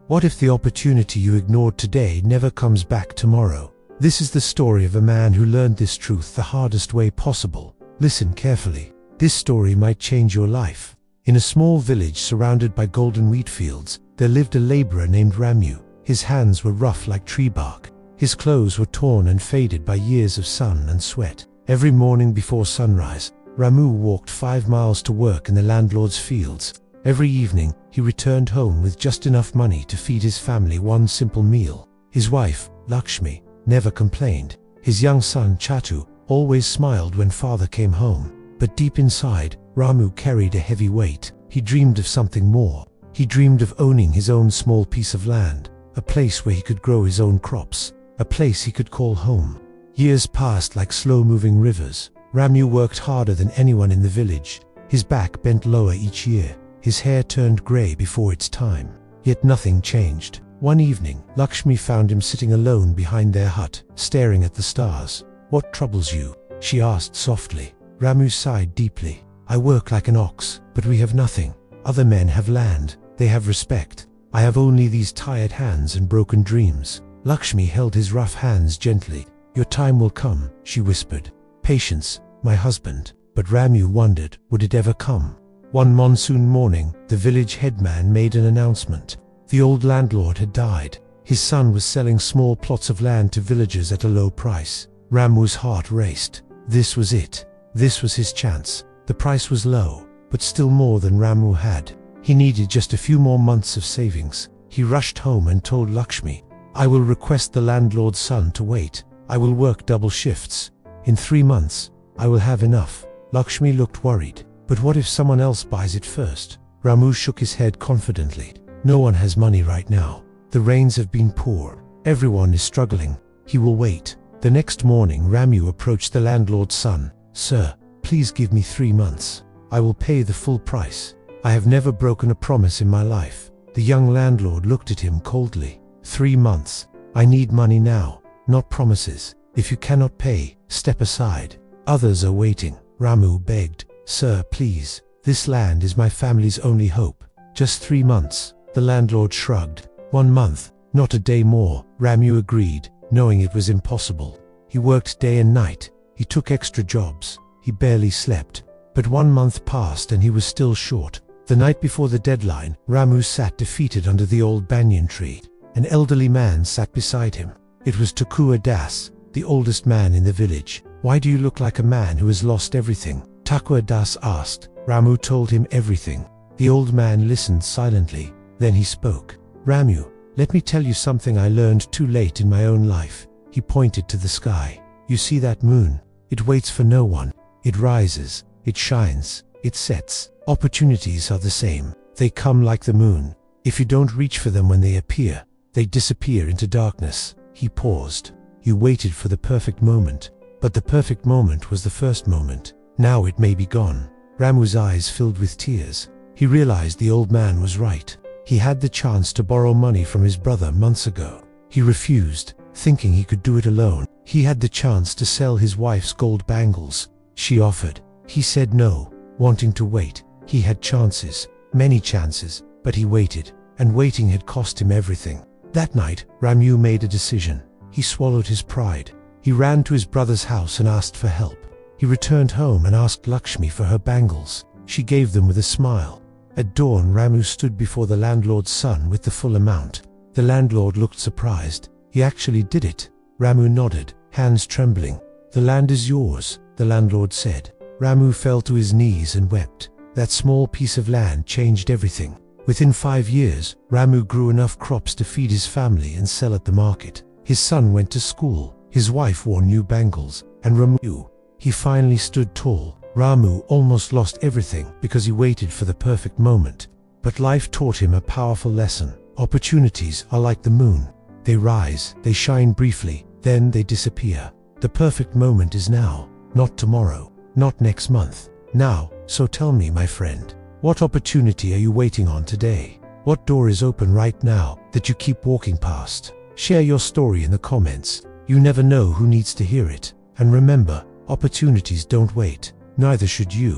What if the opportunity you ignored today never comes back tomorrow? This is the story of a man who learned this truth the hardest way possible. Listen carefully. This story might change your life. In a small village surrounded by golden wheat fields, there lived a laborer named Ramu. His hands were rough like tree bark. His clothes were torn and faded by years of sun and sweat. Every morning before sunrise, Ramu walked 5 miles to work in the landlord's fields. Every evening, he returned home with just enough money to feed his family one simple meal. His wife, Lakshmi, never complained. His young son, Chatu, always smiled when father came home. But deep inside, Ramu carried a heavy weight. He dreamed of something more. He dreamed of owning his own small piece of land, a place where he could grow his own crops, a place he could call home. Years passed like slow-moving rivers. Ramu worked harder than anyone in the village. His back bent lower each year. His hair turned grey before its time. Yet nothing changed. One evening, Lakshmi found him sitting alone behind their hut, staring at the stars. "What troubles you?" she asked softly. Ramu sighed deeply. "I work like an ox, but we have nothing. Other men have land, they have respect. I have only these tired hands and broken dreams." Lakshmi held his rough hands gently. "Your time will come," she whispered. "Patience, my husband." But Ramu wondered, would it ever come? One monsoon morning, the village headman made an announcement. The old landlord had died. His son was selling small plots of land to villagers at a low price. Ramu's heart raced. This was it. This was his chance. The price was low, but still more than Ramu had. He needed just a few more months of savings. He rushed home and told Lakshmi, "I will request the landlord's son to wait. I will work double shifts. In 3 months, I will have enough." Lakshmi looked worried. "But what if someone else buys it first?" Ramu shook his head confidently. "No one has money right now. The rains have been poor. Everyone is struggling. He will wait." The next morning, Ramu approached the landlord's son. "Sir, please give me 3 months. I will pay the full price. I have never broken a promise in my life." The young landlord looked at him coldly. 3 months. I need money now, not promises. If you cannot pay, step aside. Others are waiting." Ramu begged. "Sir, please. This land is my family's only hope. Just 3 months." The landlord shrugged. 1 month, not a day more." Ramu agreed, knowing it was impossible. He worked day and night. He took extra jobs. He barely slept. But 1 month passed and he was still short. The night before the deadline, Ramu sat defeated under the old banyan tree. An elderly man sat beside him. It was Takua Das, the oldest man in the village. "Why do you look like a man who has lost everything?" Takua Das asked. Ramu told him everything. The old man listened silently. Then he spoke. "Ramu, let me tell you something I learned too late in my own life." He pointed to the sky. "You see that moon? It waits for no one. It rises, it shines, it sets. Opportunities are the same. They come like the moon. If you don't reach for them when they appear, they disappear into darkness." He paused. "You waited for the perfect moment. But the perfect moment was the first moment. Now it may be gone." Ramu's eyes filled with tears. He realized the old man was right. He had the chance to borrow money from his brother months ago. He refused, thinking he could do it alone. He had the chance to sell his wife's gold bangles. She offered. He said no, wanting to wait. He had chances, many chances, but he waited, and waiting had cost him everything. That night, Ramu made a decision. He swallowed his pride. He ran to his brother's house and asked for help. He returned home and asked Lakshmi for her bangles. She gave them with a smile. At dawn, Ramu stood before the landlord's son with the full amount. The landlord looked surprised. "He actually did it." Ramu nodded, hands trembling. "The land is yours," the landlord said. Ramu fell to his knees and wept. That small piece of land changed everything. Within 5 years, Ramu grew enough crops to feed his family and sell at the market. His son went to school. His wife wore new bangles, and Ramu, he finally stood tall. Ramu almost lost everything because he waited for the perfect moment. But life taught him a powerful lesson. Opportunities are like the moon. They rise, they shine briefly, then they disappear. The perfect moment is now, not tomorrow, not next month. Now, so tell me, my friend, what opportunity are you waiting on today? What door is open right now that you keep walking past? Share your story in the comments. You never know who needs to hear it. And remember, opportunities don't wait. Neither should you.